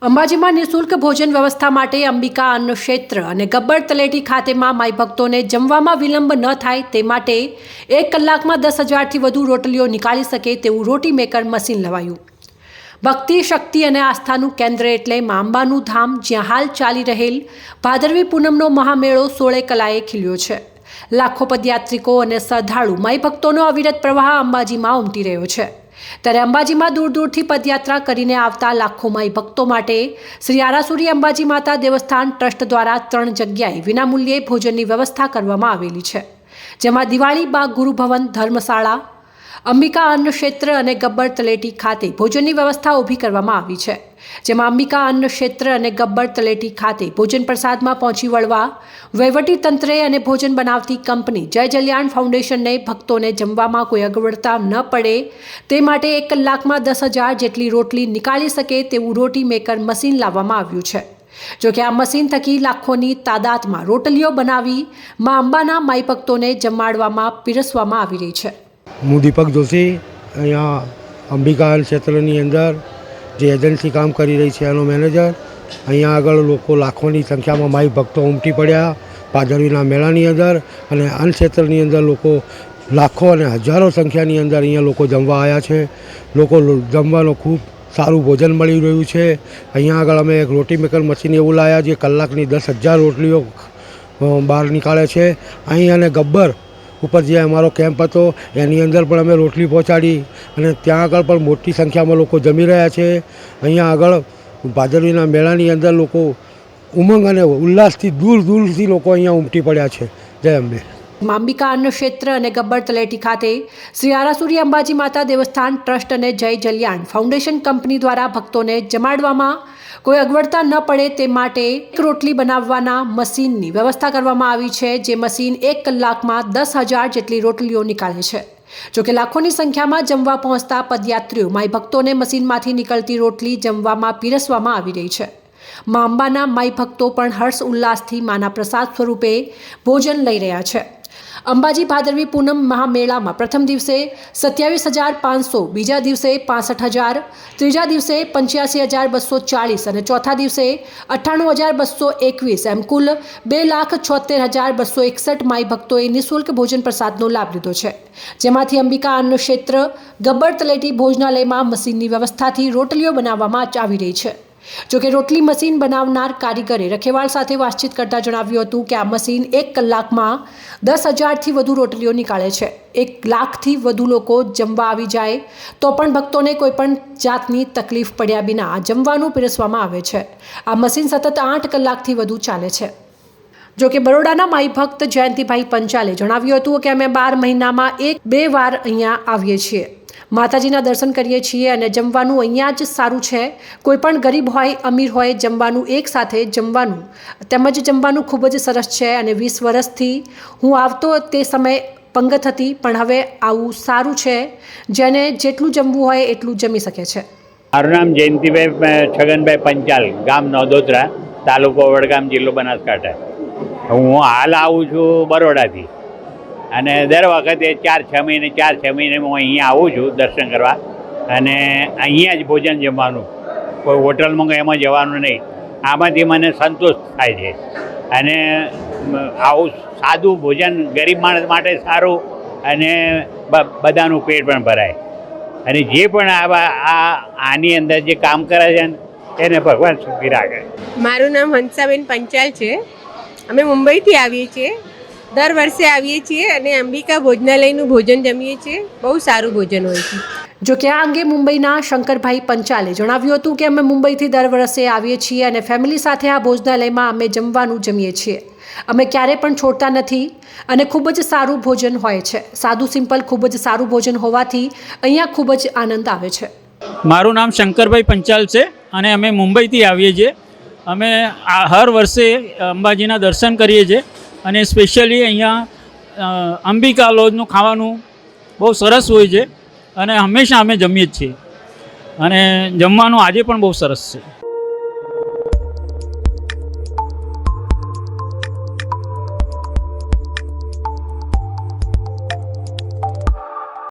અંબાજીમાં નિઃશુલ્ક ભોજન વ્યવસ્થા માટે અંબિકા અન્ન ક્ષેત્ર અને ગબ્બર તલેટી ખાતેમાં માઈ ભક્તોને જમવામાં વિલંબ ન થાય તે માટે 1 કલાકમાં 10,000થી વધુ રોટલીઓ નીકાળી શકે તેવું રોટી મેકર મશીન લવાયું। ભક્તિ, શક્તિ અને આસ્થાનું કેન્દ્ર એટલે મા અંબાનું ધામ, જ્યાં હાલ ચાલી રહેલ ભાદરવી પૂનમનો મહામેળો 16 કલાએ ખીલ્યો છે। લાખો પદયાત્રિકો અને શ્રદ્ધાળુ માઈ ભક્તોનો અવિરત પ્રવાહ અંબાજીમાં ઉમટી રહ્યો છે। ત્યારે અંબાજીમાં દૂર દૂરથી પદયાત્રા કરીને આવતા લાખો માઈ ભક્તો માટે શ્રી આરાસુરી અંબાજી માતા દેવસ્થાન ટ્રસ્ટ દ્વારા 3 જગ્યાએ વિનામૂલ્યે ભોજનની વ્યવસ્થા કરવામાં આવેલી છે, જેમાં દિવાળી બાગ ગુરુભવન ધર્મશાળા, અંબિકા અન્ન ક્ષેત્ર અને ગબ્બર તલેટી ખાતે ભોજનની વ્યવસ્થા ઊભી કરવામાં આવી છે। જેમાં અંબિકા અન્ન ક્ષેત્ર અને ગબ્બર તલેટી ખાતે ભોજન પ્રસાદમાં પહોંચી વળવા વહીવટી તંત્રે અને ભોજન બનાવતી કંપની જય જલ્યાણ ફાઉન્ડેશનને ભક્તોને જમવામાં કોઈ અગવડતા ન પડે તે માટે 1 કલાકમાં 10,000 જેટલી રોટલી નીકાળી શકે તેવું રોટી મેકર મશીન લાવવામાં આવ્યું છે। જોકે આ મશીન થકી લાખોની તાદાદમાં રોટલીઓ બનાવી મા અંબાના માઈ ભક્તોને જમાડવામાં પીરસવામાં આવી રહી છે। હું દીપક જોશી, અહીંયા અંબિકા ક્ષેત્રની અંદર જે એજન્સી કામ કરી રહી છે એનો મેનેજર। અહીંયા આગળ લોકો લાખોની સંખ્યામાં માઈ ભક્તો ઉમટી પડ્યા ભાદરવીના મેળાની અંદર, અને અન્ન ક્ષેત્રની અંદર લોકો લાખો અને હજારો સંખ્યાની અંદર અહીંયા લોકો જમવા આવ્યા છે। લોકો જમવાનો ખૂબ સારું ભોજન મળી રહ્યું છે। અહીંયા આગળ અમે એક રોટી મેકર મશીન એવું લાવ્યા જે કલાકની 10,000 રોટલીઓ બહાર નીકાળે છે। અહીં અને ગબ્બર ઉપર જે અમારો કેમ્પ હતો એની અંદર પણ અમે રોટલી પહોંચાડી, અને ત્યાં આગળ પણ મોટી સંખ્યામાં લોકો જમી રહ્યા છે। અહીંયા આગળ ભાદરવીના મેળાની અંદર લોકો ઉમંગ અને ઉલ્લાસથી દૂર દૂરથી લોકો અહીંયા ઉમટી પડ્યા છે। જય અંબે। અંબિકા અન્ન ક્ષેત્ર અને ગબ્બર તલેટી ખાતે શ્રી આરાસુરી અંબાજી માતા દેવસ્થાન ટ્રસ્ટ અને જય જલ્યાણ ફાઉન્ડેશન કંપની દ્વારા ભક્તોને જમાડવામાં કોઈ અગવડતા ન પડે તે માટે રોટલી બનાવવાના મશીનની વ્યવસ્થા કરવામાં આવી છે, જે મશીન 1 કલાકમાં 10,000 જેટલી રોટલીઓ નીકાળે છે। જોકે લાખોની સંખ્યામાં જમવા પહોંચતા પદયાત્રીઓ માઈ ભક્તોને મશીનમાંથી નીકળતી રોટલી જમવામાં પીરસવામાં આવી રહી છે। મા અંબાના માઈ ભક્તો પણ હર્ષ ઉલ્લાસથી માના પ્રસાદ સ્વરૂપે ભોજન લઈ રહ્યા છે। અંબાજી ભાદરવી પૂનમ મહામેળામાં પ્રથમ દિવસે 27,500, બીજા દિવસે 65,000, ત્રીજા દિવસે 85,240 અને ચોથા દિવસે 98,221 એમ કુલ 2,76,261 માઈ ભક્તોએ નિઃશુલ્ક ભોજન પ્રસાદનો લાભ લીધો છે, જેમાંથી અંબિકા અન્ન ક્ષેત્ર ગબ્બર તલેટી ભોજનાલયમાં મશીનની વ્યવસ્થાથી રોટલીઓ બનાવવામાં આવી રહી છે। જોકે રોટલી મશીન બનાવનાર કારીગરે રખેવાળ સાથે વાતચીત કરતા જણાવ્યું હતું કે આ મશીન 1 કલાકમાં 10,000થી વધુ રોટલીઓ નીકાળે છે। 1 લાખથી વધુ લોકો જમવા આવી જાય તો પણ ભક્તોને કોઈપણ જાતની તકલીફ પડ્યા વિના જમવાનું પીરસવામાં આવે છે। આ મશીન સતત 8 કલાકથી વધુ ચાલે છે। જોકે બરોડાના માઈ ભક્ત જયંતિભાઈ પંચાલે જણાવ્યું હતું કે અમે 12 મહિનામાં 1-2 વાર અહીંયા આવીએ છીએ, માતાજીના દર્શન કરીએ છીએ અને જમવાનું અહીંયા જ સારું છે। કોઈ પણ ગરીબ હોય અમીર હોય, જમવાનું એક સાથે જમવાનું તેમજ જમવાનું ખૂબ જ સરસ છે। અને 20 વર્ષથી હું આવતો તે સમયે પંગત હતી, પણ હવે આવું સારું છે, જેને જેટલું જમવું હોય એટલું જમી શકે છે। મારું નામ જયંતિભાઈ છગનભાઈ પંચાલ, ગામ નોંધોત્રા, તાલુકો વડગામ, જિલ્લો બનાસકાંઠા। હું હાલ આવું છું બરોડાથી, અને દર વખતે 4-6 મહિને હું અહીંયા આવું છું દર્શન કરવા, અને અહીંયા જ ભોજન જમવાનું, કોઈ હોટલમાં એમાં જવાનું નહીં। આમાંથી મને સંતોષ થાય છે, અને આવું સાદું ભોજન ગરીબ માણસ માટે સારું, અને બધાનું પેટ પણ ભરાય, અને જે પણ આની અંદર જે કામ કરે છે એને ભગવાન સુખી રાખે। મારું નામ હંસાબેન પંચાલ છે। અમે મુંબઈથી આવીએ છીએ, દર વર્ષે આવીએ છીએ અને અંબિકા ભોજનાલયનું ભોજન જમીએ છીએ। બહુ સારું ભોજન હોય છે। જો કે આ અંગે મુંબઈના શંકરભાઈ પંચાલે જણાવ્યું હતું કે અમે મુંબઈથી દર વર્ષે આવીએ છીએ અને ફેમિલી સાથે આ ભોજનાલયમાં અમે જમવાનું જમીએ છીએ। અમે ક્યારે પણ છોડતા નથી અને ખૂબ જ સારું ભોજન હોય છે। સાદું સિમ્પલ ખૂબ જ સારું ભોજન હોવાથી અહીંયા ખૂબ જ આનંદ આવે છે। મારું નામ શંકરભાઈ પંચાલ છે અને અમે મુંબઈથી આવીએ છીએ। અમે હર વર્ષે અંબાજીના દર્શન કરીએ છીએ, અને સ્પેશિયલી અહીંયા અંબિકા લોજનું ખાવાનું બહુ સરસ હોય છે, અને હંમેશા અમે જમીએ જ છીએ, અને જમવાનું આજે પણ બહુ સરસ છે।